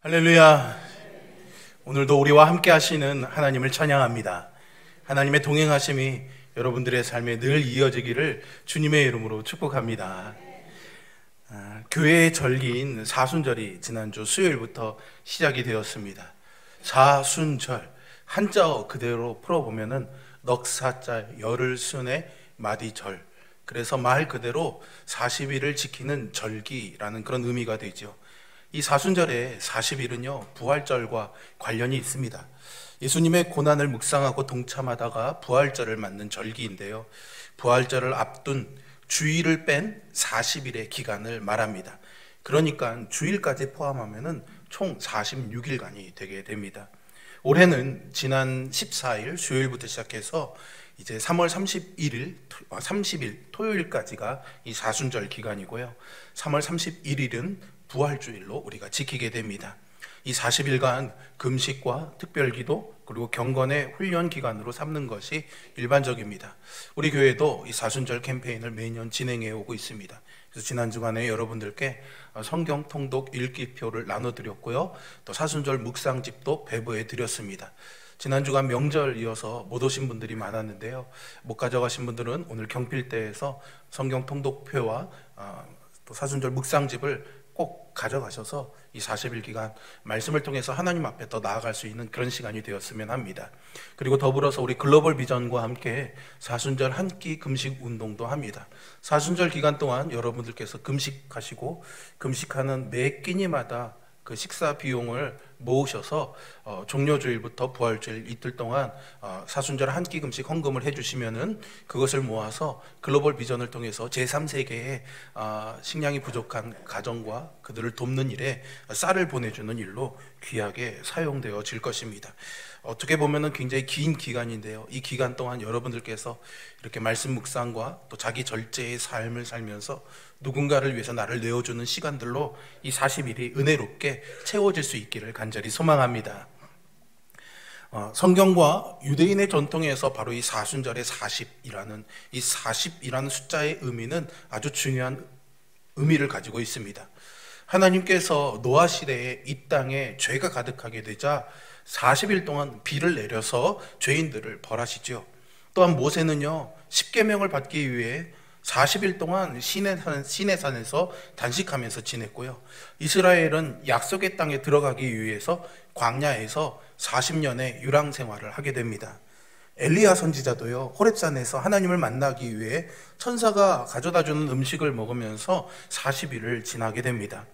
할렐루야. 오늘도 우리와 함께 하시는 하나님을 찬양합니다. 하나님의 동행하심이 여러분들의 삶에 늘 이어지기를 주님의 이름으로 축복합니다. 교회의 절기인 사순절이 지난주 수요일부터 시작이 되었습니다. 사순절, 한자어 그대로 풀어보면은 넉사자 열흘 순의 마디절, 그래서 말 그대로 40일을 지키는 절기라는 그런 의미가 되죠. 이 사순절의 40일은요 부활절과 관련이 있습니다. 예수님의 고난을 묵상하고 동참하다가 부활절을 맞는 절기인데요, 부활절을 앞둔 주일을 뺀 40일의 기간을 말합니다. 그러니까 주일까지 포함하면 총 46일간이 되게 됩니다. 올해는 지난 14일 수요일부터 시작해서 이제 3월 30일 토요일까지가 이 사순절 기간이고요, 3월 31일은 부활주일로 우리가 지키게 됩니다. 이 40일간 금식과 특별기도 그리고 경건의 훈련 기간으로 삼는 것이 일반적입니다. 우리 교회도 이 사순절 캠페인을 매년 진행해 오고 있습니다. 그래서 지난 주간에 여러분들께 성경 통독 읽기표를 나눠드렸고요, 또 사순절 묵상집도 배부해 드렸습니다. 지난 주간 명절이어서 못 오신 분들이 많았는데요, 못 가져가신 분들은 오늘 경필대에서 성경 통독표와 또 사순절 묵상집을 꼭 가져가셔서 이 40일 기간 말씀을 통해서 하나님 앞에 더 나아갈 수 있는 그런 시간이 되었으면 합니다. 그리고 더불어서 우리 글로벌 비전과 함께 사순절 한 끼 금식 운동도 합니다. 사순절 기간 동안 여러분들께서 금식하시고 금식하는 매 끼니마다 그 식사 비용을 모으셔서 종료주일부터 부활주일 이틀 동안 사순절 한 끼 금식 헌금을 해주시면은 그것을 모아서 글로벌 비전을 통해서 제3세계에 식량이 부족한 가정과 그들을 돕는 일에 쌀을 보내주는 일로 귀하게 사용되어질 것입니다. 어떻게 보면은 굉장히 긴 기간인데요, 이 기간 동안 여러분들께서 이렇게 말씀 묵상과 또 자기 절제의 삶을 살면서 누군가를 위해서 나를 내어주는 시간들로 이 40일이 은혜롭게 채워질 수 있기를 간절히 소망합니다. 성경과 유대인의 전통에서 바로 이 사순절의 40이라는 숫자의 의미는 아주 중요한 의미를 가지고 있습니다. 하나님께서 노아 시대에 이 땅에 죄가 가득하게 되자 40일 동안 비를 내려서 죄인들을 벌하시죠. 또한 모세는요, 십계명을 받기 위해 40일 동안 시내산에서 단식하면서 지냈고요, 이스라엘은 약속의 땅에 들어가기 위해서 광야에서 40년의 유랑 생활을 하게 됩니다. 엘리야 선지자도요, 호렙산에서 하나님을 만나기 위해 천사가 가져다주는 음식을 먹으면서 40일을 지나게 됩니다.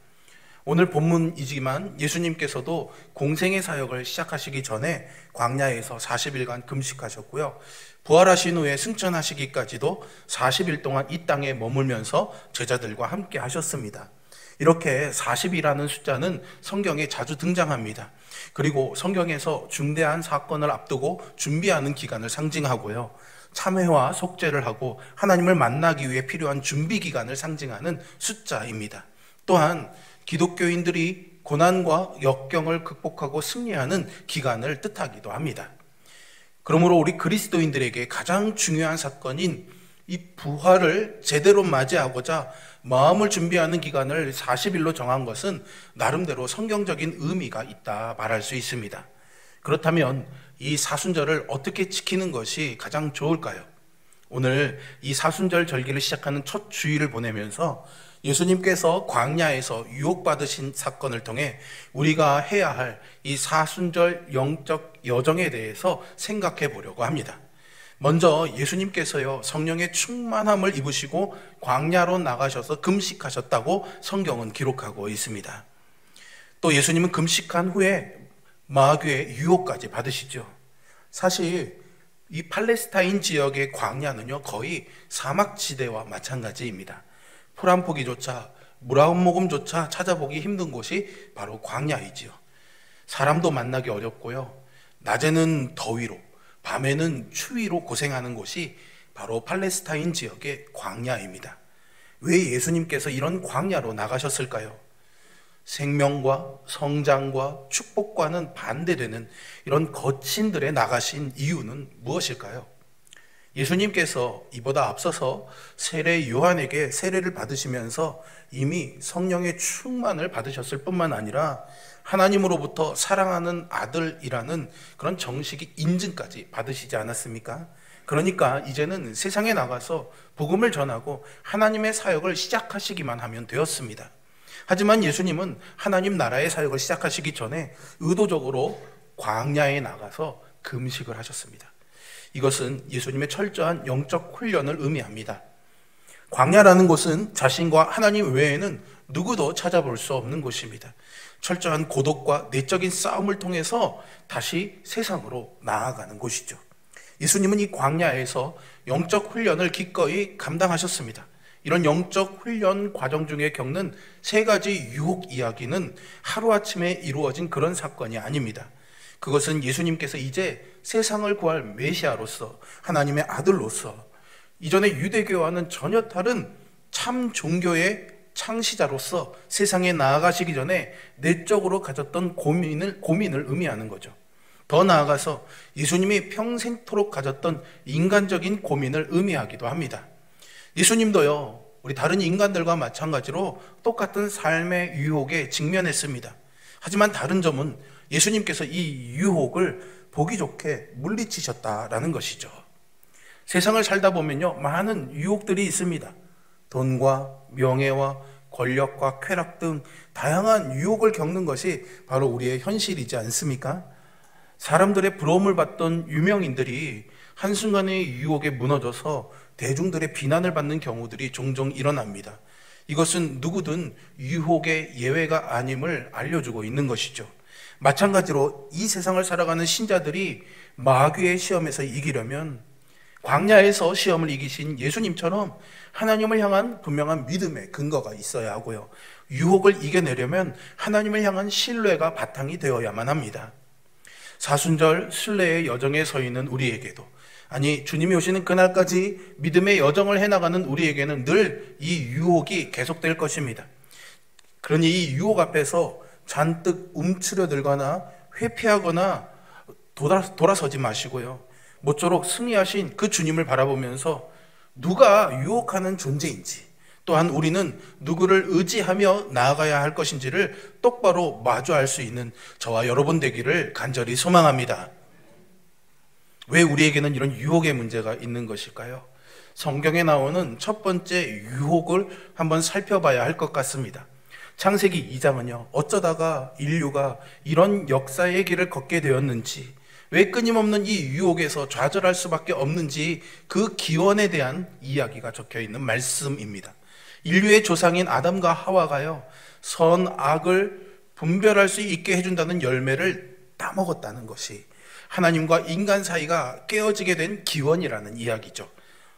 오늘 본문이지만 예수님께서도 공생의 사역을 시작하시기 전에 광야에서 40일간 금식하셨고요, 부활하신 후에 승천하시기까지도 40일 동안 이 땅에 머물면서 제자들과 함께 하셨습니다. 이렇게 40이라는 숫자는 성경에 자주 등장합니다. 그리고 성경에서 중대한 사건을 앞두고 준비하는 기간을 상징하고요, 참회와 속죄를 하고 하나님을 만나기 위해 필요한 준비 기간을 상징하는 숫자입니다. 또한 기독교인들이 고난과 역경을 극복하고 승리하는 기간을 뜻하기도 합니다. 그러므로 우리 그리스도인들에게 가장 중요한 사건인 이 부활을 제대로 맞이하고자 마음을 준비하는 기간을 40일로 정한 것은 나름대로 성경적인 의미가 있다 말할 수 있습니다. 그렇다면 이 사순절을 어떻게 지키는 것이 가장 좋을까요? 오늘 이 사순절 절기를 시작하는 첫 주일을 보내면서 예수님께서 광야에서 유혹받으신 사건을 통해 우리가 해야 할 이 사순절 영적 여정에 대해서 생각해 보려고 합니다. 먼저 예수님께서요, 성령의 충만함을 입으시고 광야로 나가셔서 금식하셨다고 성경은 기록하고 있습니다. 또 예수님은 금식한 후에 마귀의 유혹까지 받으시죠. 사실 이 팔레스타인 지역의 광야는요, 거의 사막지대와 마찬가지입니다. 풀 한 포기조차, 물 한 모금조차 찾아보기 힘든 곳이 바로 광야이지요. 사람도 만나기 어렵고요, 낮에는 더위로 밤에는 추위로 고생하는 곳이 바로 팔레스타인 지역의 광야입니다. 왜 예수님께서 이런 광야로 나가셨을까요? 생명과 성장과 축복과는 반대되는 이런 거친들에 나가신 이유는 무엇일까요? 예수님께서 이보다 앞서서 세례 요한에게 세례를 받으시면서 이미 성령의 충만을 받으셨을 뿐만 아니라 하나님으로부터 사랑하는 아들이라는 그런 정식의 인증까지 받으시지 않았습니까? 그러니까 이제는 세상에 나가서 복음을 전하고 하나님의 사역을 시작하시기만 하면 되었습니다. 하지만 예수님은 하나님 나라의 사역을 시작하시기 전에 의도적으로 광야에 나가서 금식을 하셨습니다. 이것은 예수님의 철저한 영적 훈련을 의미합니다. 광야라는 곳은 자신과 하나님 외에는 누구도 찾아볼 수 없는 곳입니다. 철저한 고독과 내적인 싸움을 통해서 다시 세상으로 나아가는 곳이죠. 예수님은 이 광야에서 영적 훈련을 기꺼이 감당하셨습니다. 이런 영적 훈련 과정 중에 겪는 세 가지 유혹 이야기는 하루아침에 이루어진 그런 사건이 아닙니다. 그것은 예수님께서 이제 세상을 구할 메시아로서 하나님의 아들로서 이전의 유대교와는 전혀 다른 참 종교의 창시자로서 세상에 나아가시기 전에 내적으로 가졌던 고민을 의미하는 거죠. 더 나아가서 예수님이 평생토록 가졌던 인간적인 고민을 의미하기도 합니다. 예수님도요, 우리 다른 인간들과 마찬가지로 똑같은 삶의 유혹에 직면했습니다. 하지만 다른 점은 예수님께서 이 유혹을 보기 좋게 물리치셨다라는 것이죠. 세상을 살다 보면요, 많은 유혹들이 있습니다. 돈과 명예와 권력과 쾌락 등 다양한 유혹을 겪는 것이 바로 우리의 현실이지 않습니까? 사람들의 부러움을 받던 유명인들이 한순간의 유혹에 무너져서 대중들의 비난을 받는 경우들이 종종 일어납니다. 이것은 누구든 유혹의 예외가 아님을 알려주고 있는 것이죠. 마찬가지로 이 세상을 살아가는 신자들이 마귀의 시험에서 이기려면 광야에서 시험을 이기신 예수님처럼 하나님을 향한 분명한 믿음의 근거가 있어야 하고요. 유혹을 이겨내려면 하나님을 향한 신뢰가 바탕이 되어야만 합니다. 사순절 순례의 여정에 서 있는 우리에게도, 아니 주님이 오시는 그날까지 믿음의 여정을 해나가는 우리에게는 늘 이 유혹이 계속될 것입니다. 그러니 이 유혹 앞에서 잔뜩 움츠려들거나 회피하거나 돌아서지 마시고요. 모쪼록 승리하신 그 주님을 바라보면서 누가 유혹하는 존재인지, 또한 우리는 누구를 의지하며 나아가야 할 것인지를 똑바로 마주할 수 있는 저와 여러분 되기를 간절히 소망합니다. 왜 우리에게는 이런 유혹의 문제가 있는 것일까요? 성경에 나오는 첫 번째 유혹을 한번 살펴봐야 할 것 같습니다. 창세기 2장은요, 어쩌다가 인류가 이런 역사의 길을 걷게 되었는지, 왜 끊임없는 이 유혹에서 좌절할 수밖에 없는지 그 기원에 대한 이야기가 적혀 있는 말씀입니다. 인류의 조상인 아담과 하와가요, 선악을 분별할 수 있게 해준다는 열매를 따먹었다는 것이 하나님과 인간 사이가 깨어지게 된 기원이라는 이야기죠.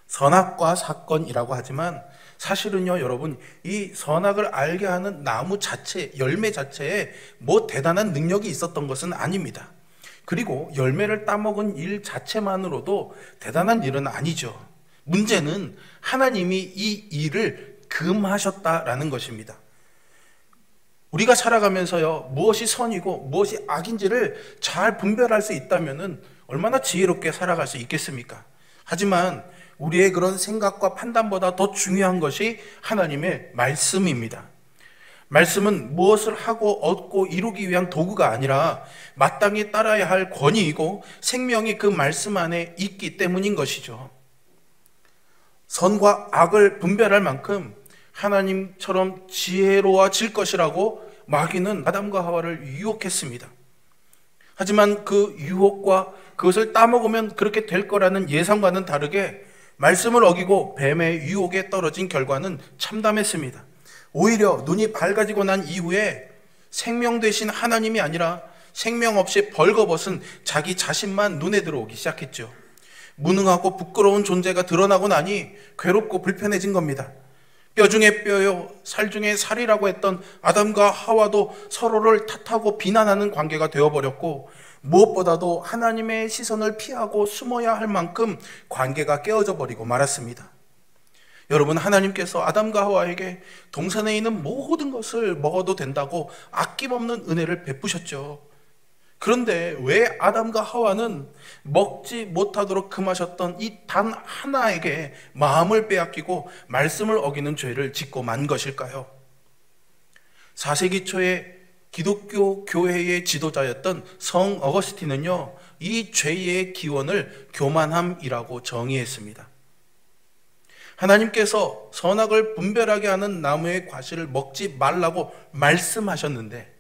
선악과 사건이라고 하지만 사실은요, 여러분, 이 선악을 알게 하는 나무 자체, 열매 자체에 뭐 대단한 능력이 있었던 것은 아닙니다. 그리고 열매를 따먹은 일 자체만으로도 대단한 일은 아니죠. 문제는 하나님이 이 일을 금하셨다라는 것입니다. 우리가 살아가면서요, 무엇이 선이고 무엇이 악인지를 잘 분별할 수 있다면은 얼마나 지혜롭게 살아갈 수 있겠습니까? 하지만 우리의 그런 생각과 판단보다 더 중요한 것이 하나님의 말씀입니다. 말씀은 무엇을 하고 얻고 이루기 위한 도구가 아니라 마땅히 따라야 할 권위이고 생명이 그 말씀 안에 있기 때문인 것이죠. 선과 악을 분별할 만큼 하나님처럼 지혜로워질 것이라고 마귀는 아담과 하와를 유혹했습니다. 하지만 그 유혹과 그것을 따먹으면 그렇게 될 거라는 예상과는 다르게 말씀을 어기고 뱀의 유혹에 떨어진 결과는 참담했습니다. 오히려 눈이 밝아지고 난 이후에 생명 되신 하나님이 아니라 생명 없이 벌거벗은 자기 자신만 눈에 들어오기 시작했죠. 무능하고 부끄러운 존재가 드러나고 나니 괴롭고 불편해진 겁니다. 뼈 중에 뼈요, 살 중에 살이라고 했던 아담과 하와도 서로를 탓하고 비난하는 관계가 되어버렸고, 무엇보다도 하나님의 시선을 피하고 숨어야 할 만큼 관계가 깨어져 버리고 말았습니다. 여러분, 하나님께서 아담과 하와에게 동산에 있는 모든 것을 먹어도 된다고 아낌없는 은혜를 베푸셨죠. 그런데 왜 아담과 하와는 먹지 못하도록 금하셨던 이 단 하나에게 마음을 빼앗기고 말씀을 어기는 죄를 짓고 만 것일까요? 4세기 초에 기독교 교회의 지도자였던 성 어거스틴은요, 이 죄의 기원을 교만함이라고 정의했습니다. 하나님께서 선악을 분별하게 하는 나무의 과실을 먹지 말라고 말씀하셨는데,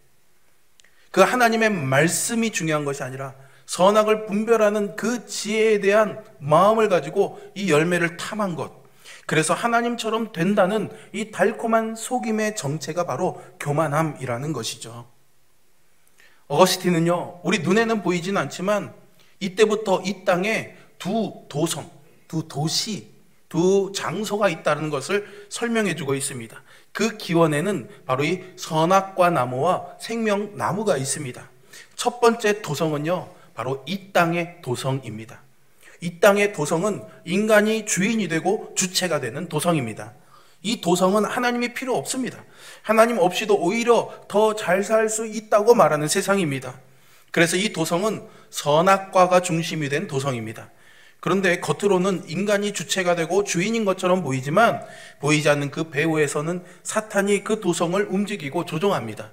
그 하나님의 말씀이 중요한 것이 아니라 선악을 분별하는 그 지혜에 대한 마음을 가지고 이 열매를 탐한 것, 그래서 하나님처럼 된다는 이 달콤한 속임의 정체가 바로 교만함이라는 것이죠. 어거스틴은요, 우리 눈에는 보이진 않지만 이때부터 이 땅에 두 도성, 두 도시, 두 장소가 있다는 것을 설명해 주고 있습니다. 그 기원에는 바로 이 선악과 나무와 생명나무가 있습니다. 첫 번째 도성은요, 바로 이 땅의 도성입니다. 이 땅의 도성은 인간이 주인이 되고 주체가 되는 도성입니다. 이 도성은 하나님이 필요 없습니다. 하나님 없이도 오히려 더 잘 살 수 있다고 말하는 세상입니다. 그래서 이 도성은 선악과가 중심이 된 도성입니다. 그런데 겉으로는 인간이 주체가 되고 주인인 것처럼 보이지만 보이지 않는 그 배후에서는 사탄이 그 도성을 움직이고 조종합니다.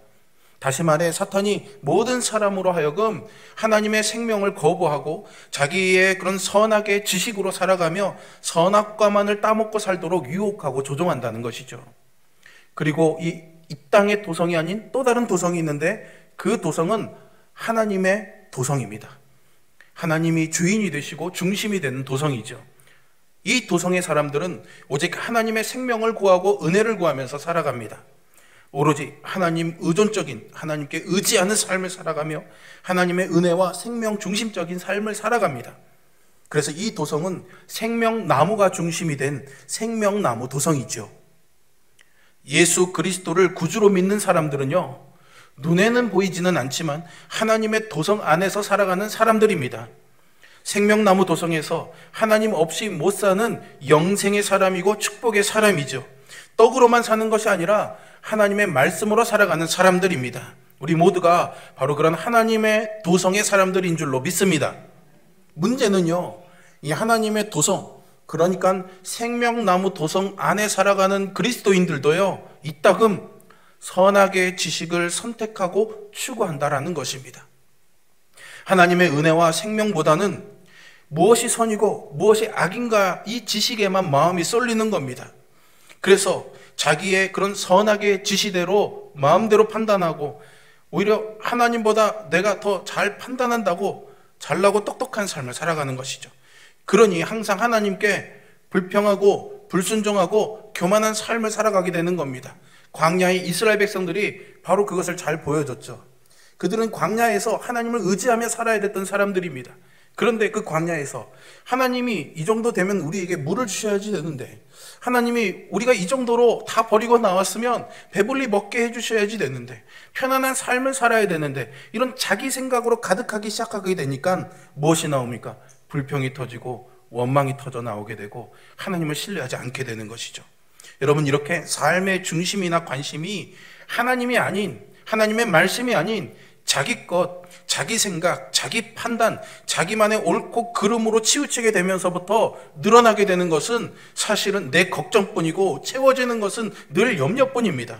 다시 말해 사탄이 모든 사람으로 하여금 하나님의 생명을 거부하고 자기의 그런 선악의 지식으로 살아가며 선악과만을 따먹고 살도록 유혹하고 조종한다는 것이죠. 그리고 이 땅의 도성이 아닌 또 다른 도성이 있는데 그 도성은 하나님의 도성입니다. 하나님이 주인이 되시고 중심이 되는 도성이죠. 이 도성의 사람들은 오직 하나님의 생명을 구하고 은혜를 구하면서 살아갑니다. 오로지 하나님 의존적인, 하나님께 의지하는 삶을 살아가며 하나님의 은혜와 생명 중심적인 삶을 살아갑니다. 그래서 이 도성은 생명나무가 중심이 된 생명나무 도성이죠. 예수 그리스도를 구주로 믿는 사람들은요, 눈에는 보이지는 않지만 하나님의 도성 안에서 살아가는 사람들입니다. 생명나무 도성에서 하나님 없이 못 사는 영생의 사람이고 축복의 사람이죠. 떡으로만 사는 것이 아니라 하나님의 말씀으로 살아가는 사람들입니다. 우리 모두가 바로 그런 하나님의 도성의 사람들인 줄로 믿습니다. 문제는요, 이 하나님의 도성, 그러니까 생명나무 도성 안에 살아가는 그리스도인들도요, 이따금 선악의 지식을 선택하고 추구한다라는 것입니다. 하나님의 은혜와 생명보다는 무엇이 선이고 무엇이 악인가 이 지식에만 마음이 쏠리는 겁니다. 그래서 자기의 그런 선악의 지시대로 마음대로 판단하고 오히려 하나님보다 내가 더 잘 판단한다고 잘나고 똑똑한 삶을 살아가는 것이죠. 그러니 항상 하나님께 불평하고 불순종하고 교만한 삶을 살아가게 되는 겁니다. 광야의 이스라엘 백성들이 바로 그것을 잘 보여줬죠. 그들은 광야에서 하나님을 의지하며 살아야 됐던 사람들입니다. 그런데 그 광야에서 하나님이 이 정도 되면 우리에게 물을 주셔야지 되는데, 하나님이 우리가 이 정도로 다 버리고 나왔으면 배불리 먹게 해주셔야지 되는데, 편안한 삶을 살아야 되는데, 이런 자기 생각으로 가득하기 시작하게 되니까 무엇이 나옵니까? 불평이 터지고 원망이 터져 나오게 되고 하나님을 신뢰하지 않게 되는 것이죠. 여러분, 이렇게 삶의 중심이나 관심이 하나님이 아닌, 하나님의 말씀이 아닌 자기 것, 자기 생각, 자기 판단, 자기만의 옳고 그름으로 치우치게 되면서부터 늘어나게 되는 것은 사실은 내 걱정뿐이고 채워지는 것은 늘 염려뿐입니다.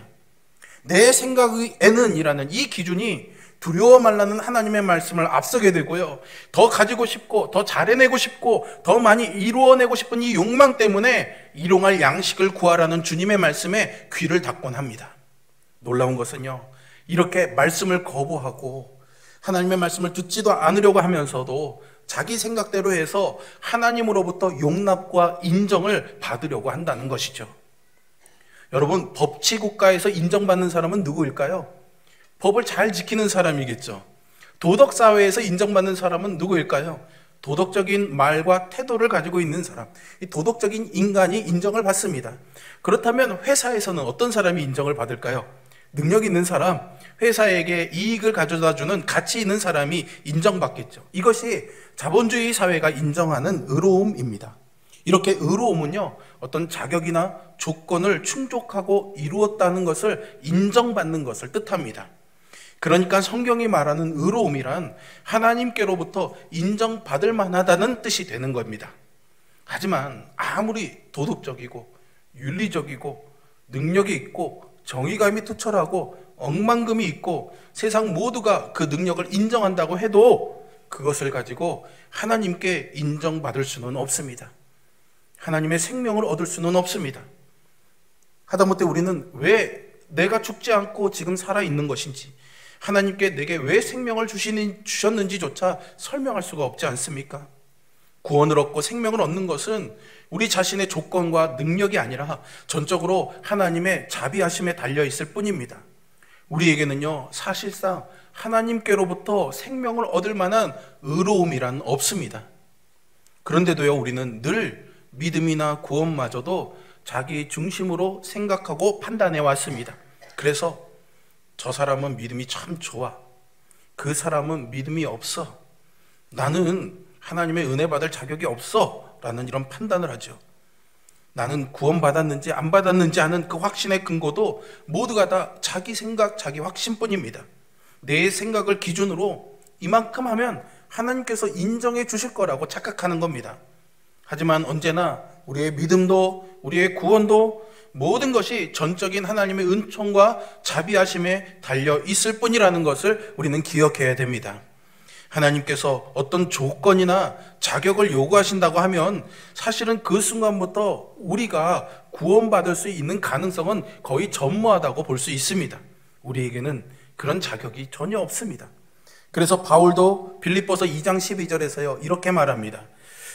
내 생각에는 이라는 이 기준이 두려워 말라는 하나님의 말씀을 앞서게 되고요, 더 가지고 싶고 더 잘해내고 싶고 더 많이 이루어내고 싶은 이 욕망 때문에 일용할 양식을 구하라는 주님의 말씀에 귀를 닫곤 합니다. 놀라운 것은요, 이렇게 말씀을 거부하고 하나님의 말씀을 듣지도 않으려고 하면서도 자기 생각대로 해서 하나님으로부터 용납과 인정을 받으려고 한다는 것이죠. 여러분, 법치국가에서 인정받는 사람은 누구일까요? 법을 잘 지키는 사람이겠죠. 도덕사회에서 인정받는 사람은 누구일까요? 도덕적인 말과 태도를 가지고 있는 사람, 이 도덕적인 인간이 인정을 받습니다. 그렇다면 회사에서는 어떤 사람이 인정을 받을까요? 능력 있는 사람, 회사에게 이익을 가져다주는 가치 있는 사람이 인정받겠죠. 이것이 자본주의 사회가 인정하는 의로움입니다. 이렇게 의로움은요, 어떤 자격이나 조건을 충족하고 이루었다는 것을 인정받는 것을 뜻합니다. 그러니까 성경이 말하는 의로움이란 하나님께로부터 인정받을 만하다는 뜻이 되는 겁니다. 하지만 아무리 도덕적이고 윤리적이고 능력이 있고 정의감이 투철하고 억만금이 있고 세상 모두가 그 능력을 인정한다고 해도 그것을 가지고 하나님께 인정받을 수는 없습니다. 하나님의 생명을 얻을 수는 없습니다. 하다못해 우리는 왜 내가 죽지 않고 지금 살아있는 것인지, 하나님께 내게 왜 생명을 주셨는지조차 설명할 수가 없지 않습니까? 구원을 얻고 생명을 얻는 것은 우리 자신의 조건과 능력이 아니라 전적으로 하나님의 자비하심에 달려있을 뿐입니다. 우리에게는요, 사실상 하나님께로부터 생명을 얻을 만한 의로움이란 없습니다. 그런데도요, 우리는 늘 믿음이나 구원마저도 자기 중심으로 생각하고 판단해 왔습니다. 그래서 저 사람은 믿음이 참 좋아, 그 사람은 믿음이 없어, 나는 하나님의 은혜 받을 자격이 없어 라는 이런 판단을 하죠. 나는 구원받았는지 안 받았는지 하는 그 확신의 근거도 모두가 다 자기 생각, 자기 확신뿐입니다. 내 생각을 기준으로 이만큼 하면 하나님께서 인정해 주실 거라고 착각하는 겁니다. 하지만 언제나 우리의 믿음도 우리의 구원도 모든 것이 전적인 하나님의 은총과 자비하심에 달려 있을 뿐이라는 것을 우리는 기억해야 됩니다. 하나님께서 어떤 조건이나 자격을 요구하신다고 하면 사실은 그 순간부터 우리가 구원받을 수 있는 가능성은 거의 전무하다고 볼 수 있습니다. 우리에게는 그런 자격이 전혀 없습니다. 그래서 바울도 빌립보서 2장 12절에서요 이렇게 말합니다.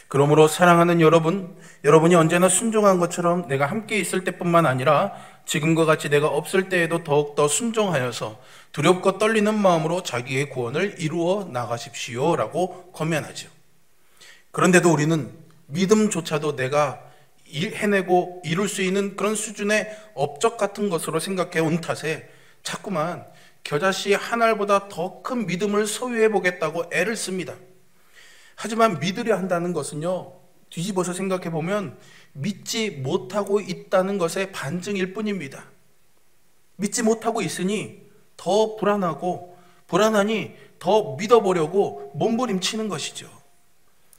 그러므로 사랑하는 여러분이 언제나 순종한 것처럼 내가 함께 있을 때뿐만 아니라 지금과 같이 내가 없을 때에도 더욱더 순종하여서 두렵고 떨리는 마음으로 자기의 구원을 이루어 나가십시오 라고 권면하죠. 그런데도 우리는 믿음조차도 내가 해내고 이룰 수 있는 그런 수준의 업적 같은 것으로 생각해 온 탓에 자꾸만 겨자씨 한 알보다 더 큰 믿음을 소유해 보겠다고 애를 씁니다. 하지만 믿으려 한다는 것은요, 뒤집어서 생각해 보면 믿지 못하고 있다는 것의 반증일 뿐입니다. 믿지 못하고 있으니 더 불안하니 더 믿어보려고 몸부림치는 것이죠.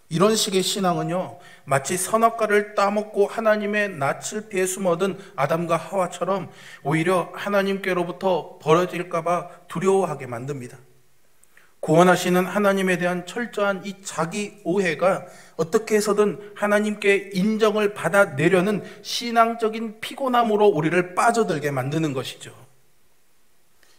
이런 식의 신앙은요, 마치 선악과를 따먹고 하나님의 낯을 피해 숨어든 아담과 하와처럼 오히려 하나님께로부터 벌어질까 봐 두려워하게 만듭니다. 구원하시는 하나님에 대한 철저한 이 자기 오해가 어떻게 해서든 하나님께 인정을 받아내려는 신앙적인 피곤함으로 우리를 빠져들게 만드는 것이죠.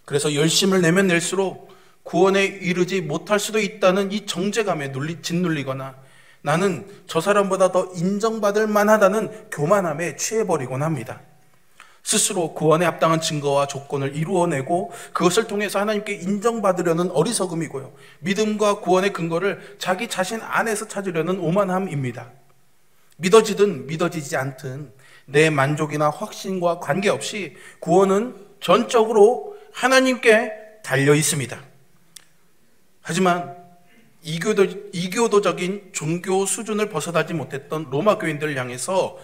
그래서 열심을 내면 낼수록 구원에 이르지 못할 수도 있다는 이 정죄감에 짓눌리거나 나는 저 사람보다 더 인정받을 만하다는 교만함에 취해버리곤 합니다. 스스로 구원에 합당한 증거와 조건을 이루어내고 그것을 통해서 하나님께 인정받으려는 어리석음이고요, 믿음과 구원의 근거를 자기 자신 안에서 찾으려는 오만함입니다. 믿어지든 믿어지지 않든 내 만족이나 확신과 관계없이 구원은 전적으로 하나님께 달려 있습니다. 하지만 이교도적인 종교 수준을 벗어나지 못했던 로마 교인들을 향해서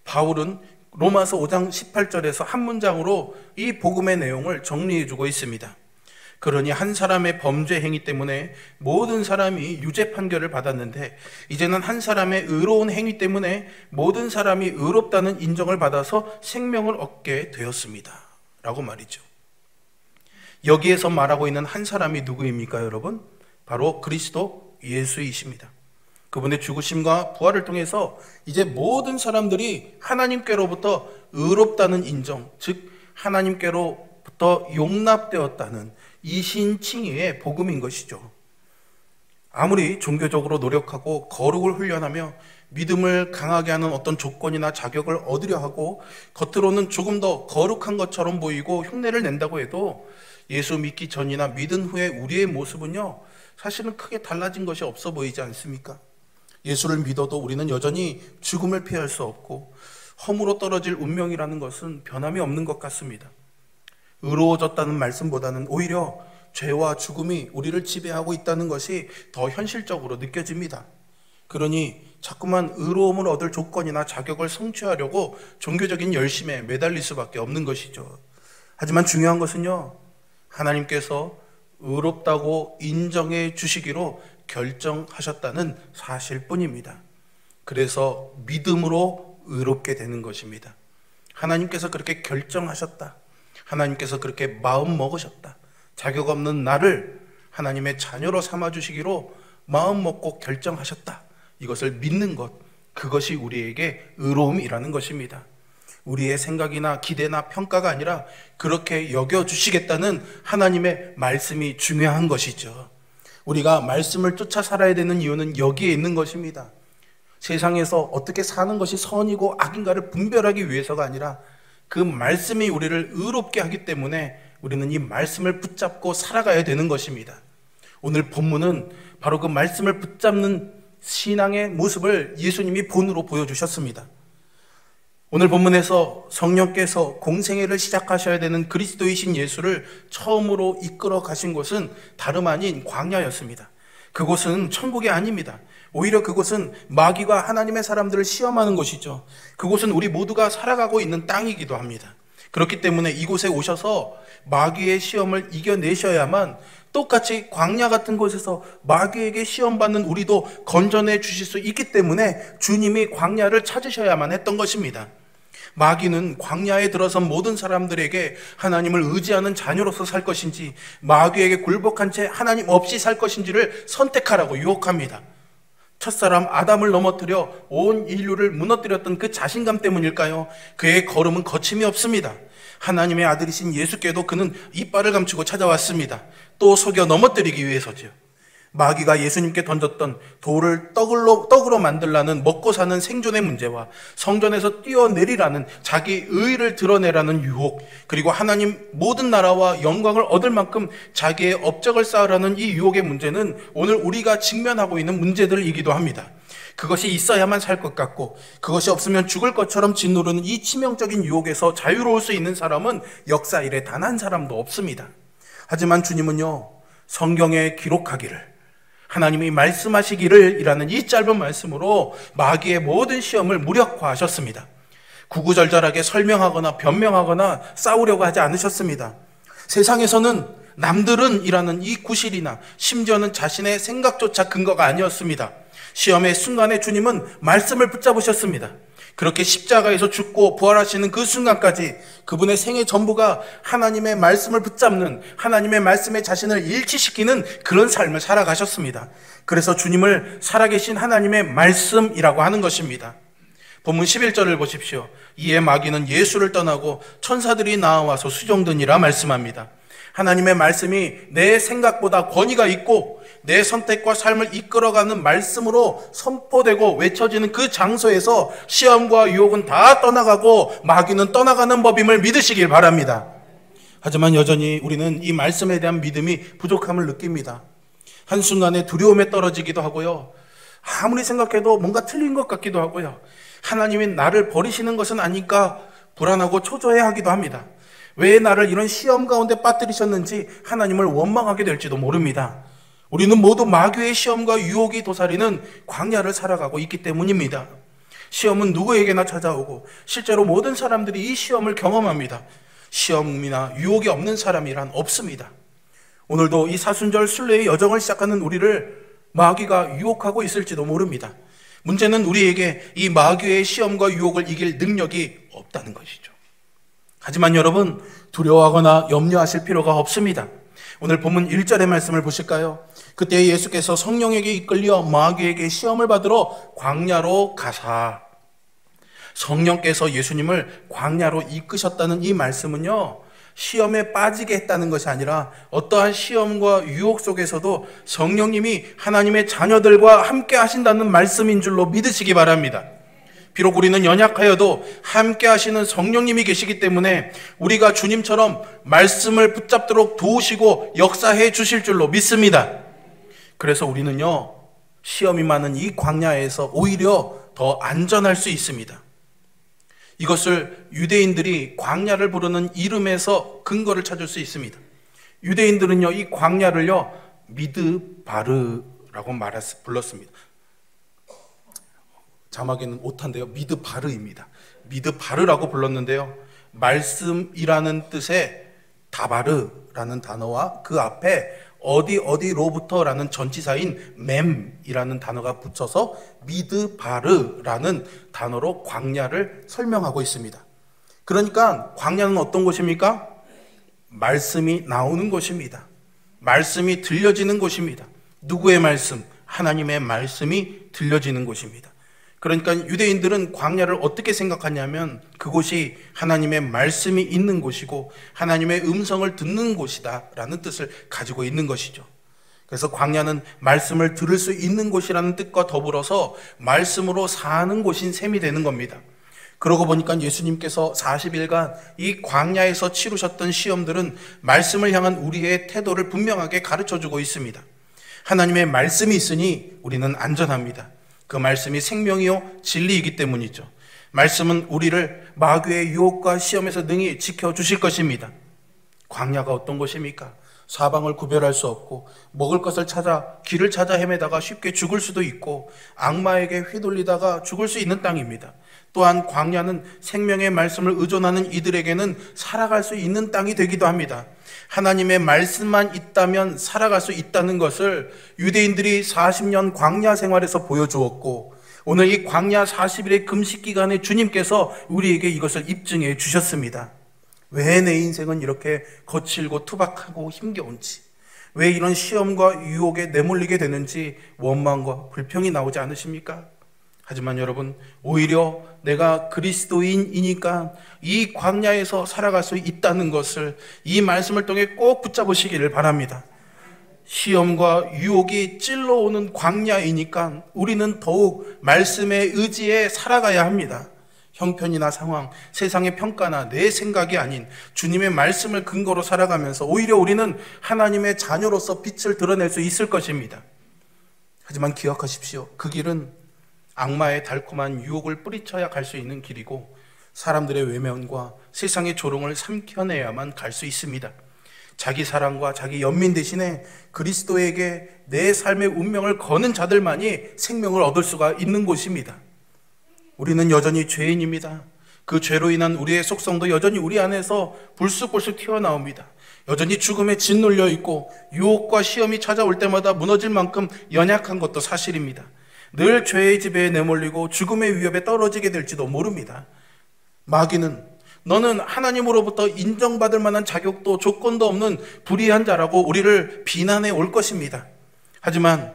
바울은 로마서 5장 18절에서 한 문장으로 이 복음의 내용을 정리해주고 있습니다. 그러니 한 사람의 범죄 행위 때문에 모든 사람이 유죄 판결을 받았는데 이제는 한 사람의 의로운 행위 때문에 모든 사람이 의롭다는 인정을 받아서 생명을 얻게 되었습니다 라고 말이죠. 여기에서 말하고 있는 한 사람이 누구입니까, 여러분? 바로 그리스도 예수이십니다. 그분의 죽으심과 부활을 통해서 이제 모든 사람들이 하나님께로부터 의롭다는 인정, 즉 하나님께로부터 용납되었다는 이신칭의의 복음인 것이죠. 아무리 종교적으로 노력하고 거룩을 훈련하며 믿음을 강하게 하는 어떤 조건이나 자격을 얻으려 하고 겉으로는 조금 더 거룩한 것처럼 보이고 흉내를 낸다고 해도 예수 믿기 전이나 믿은 후에 우리의 모습은요, 사실은 크게 달라진 것이 없어 보이지 않습니까? 예수를 믿어도 우리는 여전히 죽음을 피할 수 없고 험으로 떨어질 운명이라는 것은 변함이 없는 것 같습니다. 의로워졌다는 말씀보다는 오히려 죄와 죽음이 우리를 지배하고 있다는 것이 더 현실적으로 느껴집니다. 그러니 자꾸만 의로움을 얻을 조건이나 자격을 성취하려고 종교적인 열심에 매달릴 수밖에 없는 것이죠. 하지만 중요한 것은요, 하나님께서 의롭다고 인정해 주시기로 결정하셨다는 사실뿐입니다. 그래서 믿음으로 의롭게 되는 것입니다. 하나님께서 그렇게 결정하셨다. 하나님께서 그렇게 마음 먹으셨다. 자격 없는 나를 하나님의 자녀로 삼아주시기로 마음 먹고 결정하셨다. 이것을 믿는 것, 그것이 우리에게 의로움이라는 것입니다. 우리의 생각이나 기대나 평가가 아니라 그렇게 여겨주시겠다는 하나님의 말씀이 중요한 것이죠. 우리가 말씀을 쫓아 살아야 되는 이유는 여기에 있는 것입니다. 세상에서 어떻게 사는 것이 선이고 악인가를 분별하기 위해서가 아니라 그 말씀이 우리를 의롭게 하기 때문에 우리는 이 말씀을 붙잡고 살아가야 되는 것입니다. 오늘 본문은 바로 그 말씀을 붙잡는 신앙의 모습을 예수님이 본으로 보여주셨습니다. 오늘 본문에서 성령께서 공생애를 시작하셔야 되는 그리스도이신 예수를 처음으로 이끌어 가신 곳은 다름 아닌 광야였습니다. 그곳은 천국이 아닙니다. 오히려 그곳은 마귀가 하나님의 사람들을 시험하는 곳이죠. 그곳은 우리 모두가 살아가고 있는 땅이기도 합니다. 그렇기 때문에 이곳에 오셔서 마귀의 시험을 이겨내셔야만 똑같이 광야 같은 곳에서 마귀에게 시험받는 우리도 건져내 주실 수 있기 때문에 주님이 광야를 찾으셔야만 했던 것입니다. 마귀는 광야에 들어선 모든 사람들에게 하나님을 의지하는 자녀로서 살 것인지 마귀에게 굴복한 채 하나님 없이 살 것인지를 선택하라고 유혹합니다. 첫사람 아담을 넘어뜨려 온 인류를 무너뜨렸던 그 자신감 때문일까요? 그의 걸음은 거침이 없습니다. 하나님의 아들이신 예수께도 그는 이빨을 감추고 찾아왔습니다. 또 속여 넘어뜨리기 위해서지요. 마귀가 예수님께 던졌던 돌을 떡으로 만들라는 먹고 사는 생존의 문제와 성전에서 뛰어내리라는 자기 의의를 드러내라는 유혹, 그리고 하나님 모든 나라와 영광을 얻을 만큼 자기의 업적을 쌓으라는 이 유혹의 문제는 오늘 우리가 직면하고 있는 문제들이기도 합니다. 그것이 있어야만 살 것 같고 그것이 없으면 죽을 것처럼 짓누르는 이 치명적인 유혹에서 자유로울 수 있는 사람은 역사 이래 단 한 사람도 없습니다. 하지만 주님은요, 성경에 기록하기를, 하나님이 말씀하시기를 이라는 이 짧은 말씀으로 마귀의 모든 시험을 무력화하셨습니다. 구구절절하게 설명하거나 변명하거나 싸우려고 하지 않으셨습니다. 세상에서는 남들은 이라는 이 구실이나 심지어는 자신의 생각조차 근거가 아니었습니다. 시험의 순간에 주님은 말씀을 붙잡으셨습니다. 그렇게 십자가에서 죽고 부활하시는 그 순간까지 그분의 생애 전부가 하나님의 말씀을 붙잡는, 하나님의 말씀에 자신을 일치시키는 그런 삶을 살아가셨습니다. 그래서 주님을 살아계신 하나님의 말씀이라고 하는 것입니다. 본문 11절을 보십시오. 이에 마귀는 예수를 떠나고 천사들이 나와서 수종드니라 말씀합니다. 하나님의 말씀이 내 생각보다 권위가 있고 내 선택과 삶을 이끌어가는 말씀으로 선포되고 외쳐지는 그 장소에서 시험과 유혹은 다 떠나가고 마귀는 떠나가는 법임을 믿으시길 바랍니다. 하지만 여전히 우리는 이 말씀에 대한 믿음이 부족함을 느낍니다. 한순간에 두려움에 떨어지기도 하고요, 아무리 생각해도 뭔가 틀린 것 같기도 하고요, 하나님이 나를 버리시는 것은 아닐까 불안하고 초조해하기도 합니다. 왜 나를 이런 시험 가운데 빠뜨리셨는지 하나님을 원망하게 될지도 모릅니다. 우리는 모두 마귀의 시험과 유혹이 도사리는 광야를 살아가고 있기 때문입니다. 시험은 누구에게나 찾아오고 실제로 모든 사람들이 이 시험을 경험합니다. 시험이나 유혹이 없는 사람이란 없습니다. 오늘도 이 사순절 순례의 여정을 시작하는 우리를 마귀가 유혹하고 있을지도 모릅니다. 문제는 우리에게 이 마귀의 시험과 유혹을 이길 능력이 없다는 것이죠. 하지만 여러분, 두려워하거나 염려하실 필요가 없습니다. 오늘 본문 1절의 말씀을 보실까요? 그때 예수께서 성령에게 이끌려 마귀에게 시험을 받으러 광야로 가사. 성령께서 예수님을 광야로 이끄셨다는 이 말씀은요, 시험에 빠지게 했다는 것이 아니라 어떠한 시험과 유혹 속에서도 성령님이 하나님의 자녀들과 함께 하신다는 말씀인 줄로 믿으시기 바랍니다. 비록 우리는 연약하여도 함께 하시는 성령님이 계시기 때문에 우리가 주님처럼 말씀을 붙잡도록 도우시고 역사해 주실 줄로 믿습니다. 그래서 우리는요, 시험이 많은 이 광야에서 오히려 더 안전할 수 있습니다. 이것을 유대인들이 광야를 부르는 이름에서 근거를 찾을 수 있습니다. 유대인들은요, 이 광야를요, 미드바르라고 불렀습니다. 자막에는 오타인데요, 미드바르입니다. 미드바르라고 불렀는데요, 말씀이라는 뜻의 다바르라는 단어와 그 앞에 어디로부터라는 전치사인 맴이라는 단어가 붙여서 미드바르라는 단어로 광야를 설명하고 있습니다. 그러니까 광야는 어떤 곳입니까? 말씀이 나오는 곳입니다. 말씀이 들려지는 곳입니다. 누구의 말씀? 하나님의 말씀이 들려지는 곳입니다. 그러니까 유대인들은 광야를 어떻게 생각하냐면 그곳이 하나님의 말씀이 있는 곳이고 하나님의 음성을 듣는 곳이다 라는 뜻을 가지고 있는 것이죠. 그래서 광야는 말씀을 들을 수 있는 곳이라는 뜻과 더불어서 말씀으로 사는 곳인 셈이 되는 겁니다. 그러고 보니까 예수님께서 40일간 이 광야에서 치르셨던 시험들은 말씀을 향한 우리의 태도를 분명하게 가르쳐주고 있습니다. 하나님의 말씀이 있으니 우리는 안전합니다. 그 말씀이 생명이요 진리이기 때문이죠. 말씀은 우리를 마귀의 유혹과 시험에서 능히 지켜주실 것입니다. 광야가 어떤 곳입니까? 사방을 구별할 수 없고 먹을 것을 찾아 길을 찾아 헤매다가 쉽게 죽을 수도 있고 악마에게 휘둘리다가 죽을 수 있는 땅입니다. 또한 광야는 생명의 말씀을 의존하는 이들에게는 살아갈 수 있는 땅이 되기도 합니다. 하나님의 말씀만 있다면 살아갈 수 있다는 것을 유대인들이 40년 광야 생활에서 보여주었고 오늘 이 광야 40일의 금식 기간에 주님께서 우리에게 이것을 입증해 주셨습니다. 왜 내 인생은 이렇게 거칠고 투박하고 힘겨운지, 왜 이런 시험과 유혹에 내몰리게 되는지 원망과 불평이 나오지 않으십니까? 하지만 여러분, 오히려 내가 그리스도인이니까 이 광야에서 살아갈 수 있다는 것을 이 말씀을 통해 꼭 붙잡으시기를 바랍니다. 시험과 유혹이 찔러오는 광야이니까 우리는 더욱 말씀의 의지에 살아가야 합니다. 형편이나 상황, 세상의 평가나 내 생각이 아닌 주님의 말씀을 근거로 살아가면서 오히려 우리는 하나님의 자녀로서 빛을 드러낼 수 있을 것입니다. 하지만 기억하십시오. 그 길은 악마의 달콤한 유혹을 뿌리쳐야 갈 수 있는 길이고 사람들의 외면과 세상의 조롱을 삼켜내야만 갈 수 있습니다. 자기 사랑과 자기 연민 대신에 그리스도에게 내 삶의 운명을 거는 자들만이 생명을 얻을 수가 있는 곳입니다. 우리는 여전히 죄인입니다. 그 죄로 인한 우리의 속성도 여전히 우리 안에서 불쑥불쑥 튀어나옵니다. 여전히 죽음에 짓눌려 있고 유혹과 시험이 찾아올 때마다 무너질 만큼 연약한 것도 사실입니다. 늘 죄의 지배에 내몰리고 죽음의 위협에 떨어지게 될지도 모릅니다. 마귀는 너는 하나님으로부터 인정받을 만한 자격도 조건도 없는 불의한 자라고 우리를 비난해 올 것입니다. 하지만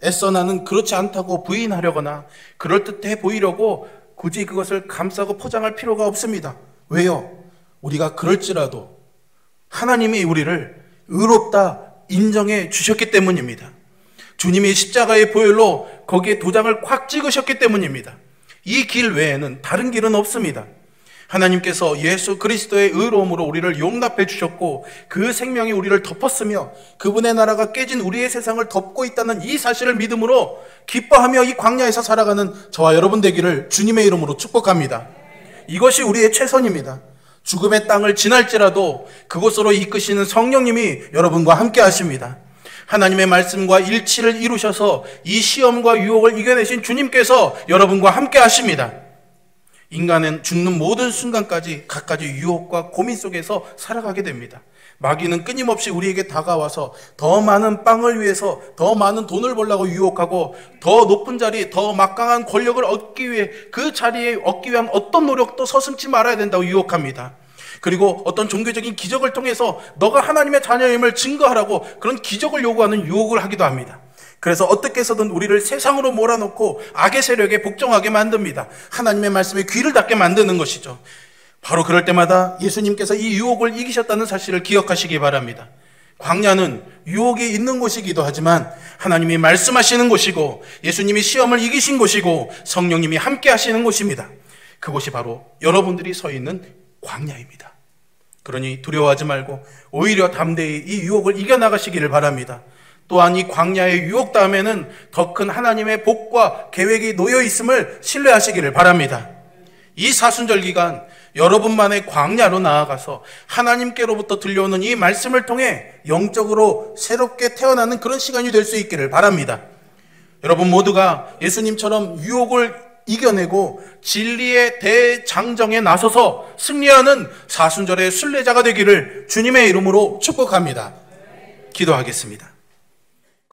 애써 나는 그렇지 않다고 부인하려거나 그럴듯해 보이려고 굳이 그것을 감싸고 포장할 필요가 없습니다. 왜요? 우리가 그럴지라도 하나님이 우리를 의롭다 인정해 주셨기 때문입니다. 주님이 십자가의 보혈로 거기에 도장을 콱 찍으셨기 때문입니다. 이 길 외에는 다른 길은 없습니다. 하나님께서 예수 그리스도의 의로움으로 우리를 용납해 주셨고 그 생명이 우리를 덮었으며 그분의 나라가 깨진 우리의 세상을 덮고 있다는 이 사실을 믿음으로 기뻐하며 이 광야에서 살아가는 저와 여러분 되기를 주님의 이름으로 축복합니다. 이것이 우리의 최선입니다. 죽음의 땅을 지날지라도 그곳으로 이끄시는 성령님이 여러분과 함께 하십니다. 하나님의 말씀과 일치를 이루셔서 이 시험과 유혹을 이겨내신 주님께서 여러분과 함께 하십니다. 인간은 죽는 모든 순간까지 갖가지 유혹과 고민 속에서 살아가게 됩니다. 마귀는 끊임없이 우리에게 다가와서 더 많은 빵을 위해서 더 많은 돈을 벌려고 유혹하고 더 높은 자리, 더 막강한 권력을 얻기 위해 그 자리에 얻기 위한 어떤 노력도 서슴지 말아야 된다고 유혹합니다. 그리고 어떤 종교적인 기적을 통해서 너가 하나님의 자녀임을 증거하라고 그런 기적을 요구하는 유혹을 하기도 합니다. 그래서 어떻게 해서든 우리를 세상으로 몰아넣고 악의 세력에 복종하게 만듭니다. 하나님의 말씀에 귀를 닫게 만드는 것이죠. 바로 그럴 때마다 예수님께서 이 유혹을 이기셨다는 사실을 기억하시기 바랍니다. 광야는 유혹이 있는 곳이기도 하지만 하나님이 말씀하시는 곳이고 예수님이 시험을 이기신 곳이고 성령님이 함께 하시는 곳입니다. 그곳이 바로 여러분들이 서 있는 광야입니다. 그러니 두려워하지 말고 오히려 담대히 이 유혹을 이겨나가시기를 바랍니다. 또한 이 광야의 유혹 다음에는 더 큰 하나님의 복과 계획이 놓여 있음을 신뢰하시기를 바랍니다. 이 사순절 기간 여러분만의 광야로 나아가서 하나님께로부터 들려오는 이 말씀을 통해 영적으로 새롭게 태어나는 그런 시간이 될 수 있기를 바랍니다. 여러분 모두가 예수님처럼 유혹을 이겨내고 진리의 대장정에 나서서 승리하는 사순절의 순례자가 되기를 주님의 이름으로 축복합니다. 기도하겠습니다.